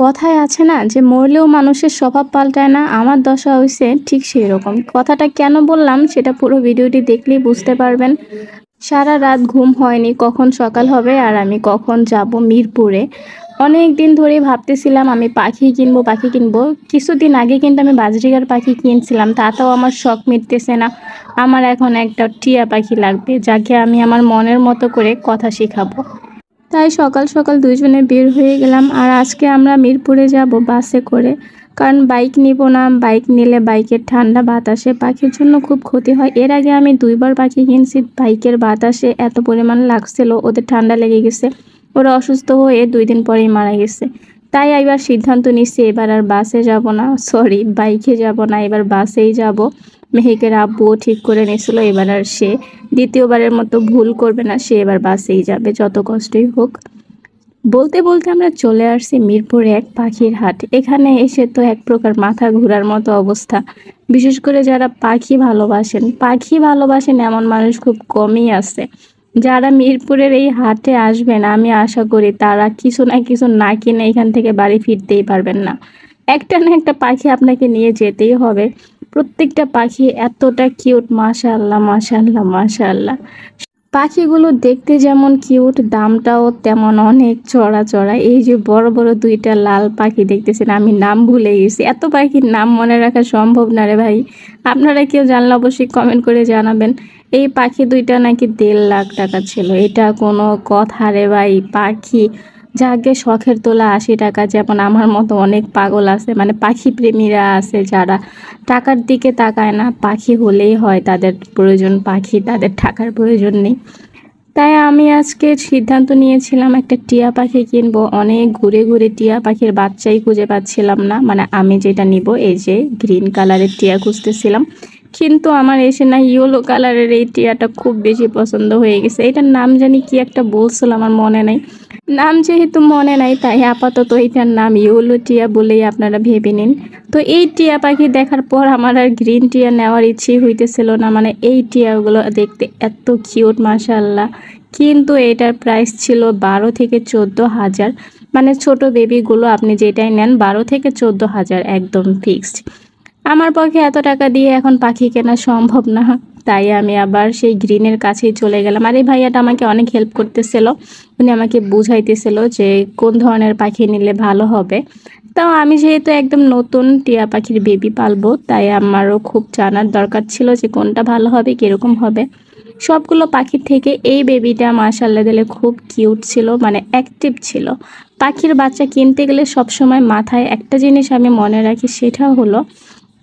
কথায় আছে না যে মরলেও মানুষের স্বভাব পাল্টায় না, আমার দশা হইছে ঠিক সেই রকম। কথাটা কেন বললাম সেটা পুরো ভিডিওটি দেখলেই বুঝতে পারবেন। সারা রাত ঘুম হয়নি, কখন সকাল হবে আর আমি কখন যাব মিরপুরে। অনেক দিন ধরেই ভাবতেছিলাম আমি পাখি কিনবো পাখি কিনবো। কিছুদিন আগে কিন্তু আমি বাজরিগার পাখি কিনছিলাম, তাতেও আমার শখ মিটতেছে না। আমার এখন একটা টিয়া পাখি লাগবে, যাকে আমি আমার মনের মতো করে কথা শেখাবো। তাই সকাল সকাল দুইজনে বের হয়ে গেলাম। আর আজকে আমরা মিরপুরে যাব বাসে করে, কারণ বাইক নিব না। বাইক নিলে বাইকের ঠান্ডা বাতাসে পাখির জন্য খুব ক্ষতি হয়। এর আগে আমি দুইবার পাখি কিনছি, বাইকের বাতাসে এত পরিমাণ লাগছিল, ওদের ঠান্ডা লেগে গেছে। ওরা অসুস্থ হয়ে 2 দিন পরেই মারা গেছে। তাই এবার সিদ্ধান্ত নিচ্ছি, এবার আর বাসে যাব না, সরি বাইকে যাব না, এবার বাসেই যাব। মেহেকের আব্বুও ঠিক করে নিয়েছিল এবার আর সে দ্বিতীয়বারের মতো ভুল করবে না, সে এবার বাসেই যাবে যত কষ্টই হোক। বলতে বলতে আমরা চলে আসছি মিরপুরে এক পাখির হাট। এখানে এসে তো এক প্রকার মাথা ঘোরার মতো অবস্থা। বিশেষ করে যারা পাখি ভালোবাসেন এমন মানুষ খুব কমই আছে। যারা মিরপুরের এই হাটে আসবেন, আমি আশা করি তারা কিছু না কিছু না কিনে এখান থেকে বাড়ি ফিরতেই পারবেন না। একটা না একটা পাখি আপনাকে নিয়ে যেতেই হবে। প্রত্যেকটা পাখি এতটা কিউট, মাশাআল্লাহ মাশাআল্লাহ মাশাআল্লাহ। পাখিগুলো দেখতে যেমন কিউট, দামটাও তেমন অনেক চড়া চড়া। এই যে বড় বড় 2টা লাল পাখি দেখতেছেন, আমি নাম ভুলে গেছি। এত পাখির নাম মনে রাখা সম্ভব না রে ভাই। আপনারা কেউ জানলে অবশ্যই কমেন্ট করে জানাবেন। এই পাখি 2টা নাকি 1.5 লাখ টাকা ছিল। এটা কোনো কথা রে ভাই? পাখি যাকে শখের তোলা 80 টাকা, যেমন আমার মতো অনেক পাগল আছে, মানে পাখি প্রেমীরা আছে যারা টাকার দিকে তাকায় না, পাখি হলেই হয় তাদের প্রয়োজন, পাখি তাদের টাকার প্রয়োজন নেই। তাই আমি আজকে সিদ্ধান্ত নিয়েছিলাম একটা টিয়া পাখি কিনবো। অনেক ঘুরে ঘুরে টিয়া পাখির বাচ্চাই খুঁজে পাচ্ছিলাম না, মানে আমি যেটা নিব এই যে গ্রিন কালারের টিয়া খুঁজতেছিলাম, কিন্তু আমার এসে না ইয়েলো কালারের এই টিয়াটা খুব বেশি পছন্দ হয়ে গেছে। এটার নাম জানি কি একটা বলছিল, আমার মনে নাই। নাম যেহেতু মনে নাই, তাই আপাতত এটার নাম ইয়েলো টিয়া বলেই আপনারা ভেবে নিন। তো এই টিয়া পাখি দেখার পর আমার আর গ্রিন টিয়া নেওয়ার ইচ্ছে হইতেছিল না, মানে এই টিয়াগুলো দেখতে এত কিউট মাশাআল্লাহ। কিন্তু এটার প্রাইস ছিল 12 থেকে 14 হাজার। মানে ছোট বেবিগুলো আপনি যেটাই নেন 12 থেকে 14 হাজার একদম ফিক্সড। আমার পক্ষে এত টাকা দিয়ে এখন পাখি কেনা সম্ভব না। তাই আমি আবার সেই গ্রিনের কাছেই চলে গেলাম। আর এই ভাইয়াটা আমাকে অনেক হেল্প করতেছিল, উনি আমাকে বুঝাইতেছিল যে কোন ধরনের পাখি নিলে ভালো হবে। তাও আমি যেহেতু একদম নতুন টিয়া পাখির বেবি পালবো, তাই আমারও খুব জানার দরকার ছিল যে কোনটা ভালো হবে, কীরকম হবে। সবগুলো পাখির থেকে এই বেবিটা মাশাআল্লাহ দিলে খুব কিউট ছিল, মানে অ্যাক্টিভ ছিল। পাখির বাচ্চা কিনতে গেলে সবসময় মাথায় একটা জিনিস আমি মনে রাখি, সেটা হলো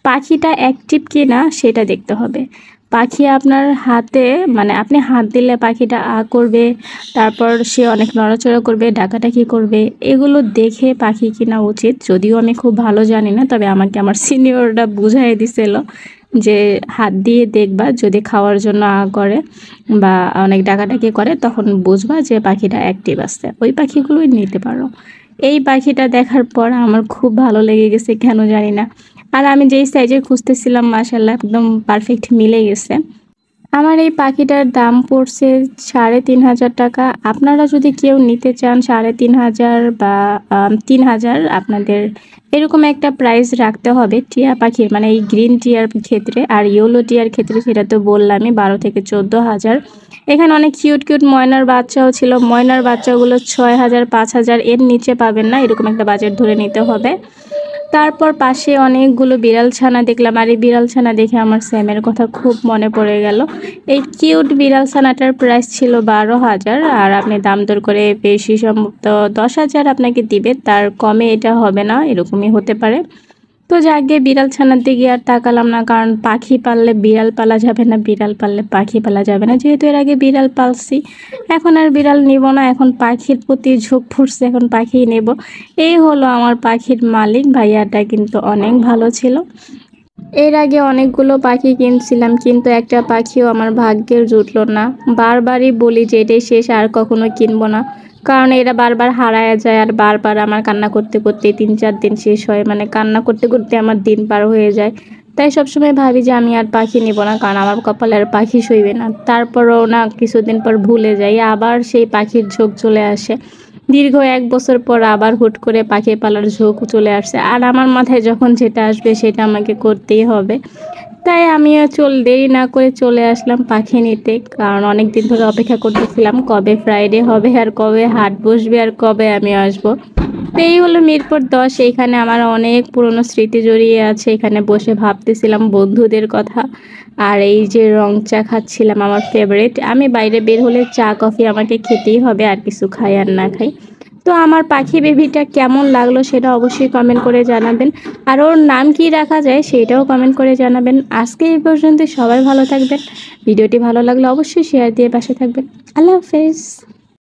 পাখিটা অ্যাক্টিভ কি না সেটা দেখতে হবে। পাখি আপনার হাতে, মানে আপনি হাত দিলে পাখিটা করবে, তারপর সে অনেক নড়াচড়া করবে, ডাকাডাকি করবে, এগুলো দেখে পাখি কিনা উচিত। যদিও আমি খুব ভালো জানি না, তবে আমাকে আমার সিনিয়ররা বুঝাই দিছিল যে হাত দিয়ে দেখবা, যদি খাওয়ার জন্য করে বা অনেক ডাকাডাকি করে তখন বুঝবা যে পাখিটা অ্যাক্টিভ আছে, ওই পাখিগুলোই নিতে পারো। এই পাখিটা দেখার পর আমার খুব ভালো লেগে গেছে, কেন জানি না। আর আমি যেই সাইজের খুঁজতেছিলাম মাশাআল্লাহ একদম পারফেক্ট মিলে গেছে। আমার এই পাখিটার দাম পড়ছে 3,500 টাকা। আপনারা যদি কেউ নিতে চান 3,500 বা 3,000, আপনাদের এরকম একটা প্রাইস রাখতে হবে টিয়া পাখির, মানে এই গ্রিন টিয়ার ক্ষেত্রে। আর ইয়েলো টিয়ার ক্ষেত্রে সেটা তো বললামই 12 থেকে 14 হাজার। এখানে অনেক কিউট কিউট ময়নার বাচ্চাও ছিল। ময়নার বাচ্চাগুলো 6,000 5,000 এর নিচে পাবেন না, এরকম একটা বাজেট ধরে নিতে হবে। তারপর পাশে অনেকগুলো বিড়াল ছানা দেখলাম, আর এই বিড়াল ছানা দেখে আমার স্যামের কথা খুব মনে পড়ে গেল। এই কিউট বিড়াল ছানাটার প্রাইস ছিল 12,000, আর আপনি দাম দর করে বেশি সম্ভবত 10,000 আপনাকে দিবে, তার কমে এটা হবে না, এরকমই হতে পারে। তো যাকে বিড়াল ছানার দিকে আর তাকালাম না, কারণ পাখি পাললে বিড়াল পালা যাবে না, বিড়াল পাললে পাখি পালা যাবে না। যেহেতু এর আগে বিড়াল পালছি, এখন আর বিড়াল নিব না, এখন পাখির প্রতি ঝোঁক ফুটছে, এখন পাখি নেব। এই হলো আমার পাখির মালিক। ভাইয়াটা কিন্তু অনেক ভালো ছিল। এর আগে অনেকগুলো পাখি কিনছিলাম, কিন্তু একটা পাখিও আমার ভাগ্যের জুটলো না। বারবারই বলি যে এটাই শেষ, আর কখনো কিনবো না, কারণ এরা বারবার হারায় যায়। আর বারবার আমার কান্না করতে করতে 3-4 দিন শেষ হয়, মানে কান্না করতে করতে আমার দিন পার হয়ে যায়। তাই সবসময় ভাবি যে আমি আর পাখি নিব না, কারণ আমার কপালে আর পাখি সইবে না। তারপরও না কিছুদিন পর ভুলে যাই, আবার সেই পাখির ঝোঁক চলে আসে। দীর্ঘ 1 বছর পর আবার হুট করে পাখি পালার ঝোঁক চলে আসছে। আর আমার মাথায় যখন যেটা আসবে সেটা আমাকে করতেই হবে। তাই আমিও দেরি না করে চলে আসলাম পাখি নিতে। কারণ অনেক দিন ধরে অপেক্ষা করতেছিলাম কবে ফ্রাইডে হবে আর কবে হাট বসবে আর কবে আমি আসবো। তো এই হলো মিরপুর 10। এইখানে আমার অনেক পুরনো স্মৃতি জড়িয়ে আছে। এখানে বসে ভাবতেছিলাম বন্ধুদের কথা। আর এই যে রং চা খাচ্ছিলাম আমার ফেভারিট। আমি বাইরে বের হলে চা কফি আমাকে খেতেই হবে, আর কিছু খাই আর না খাই। তো আমার পাখি বেবিটা কেমন লাগলো সেটা অবশ্যই কমেন্ট করে জানাবেন। আর ওর নাম কি রাখা যায় সেটাও কমেন্ট করে জানাবেন। আজকে এই পর্যন্ত, সবাই ভালো থাকবেন। ভিডিওটি ভালো লাগলে অবশ্যই শেয়ার দিয়ে পাশে থাকবেন। আল্লাহ হাফেজ।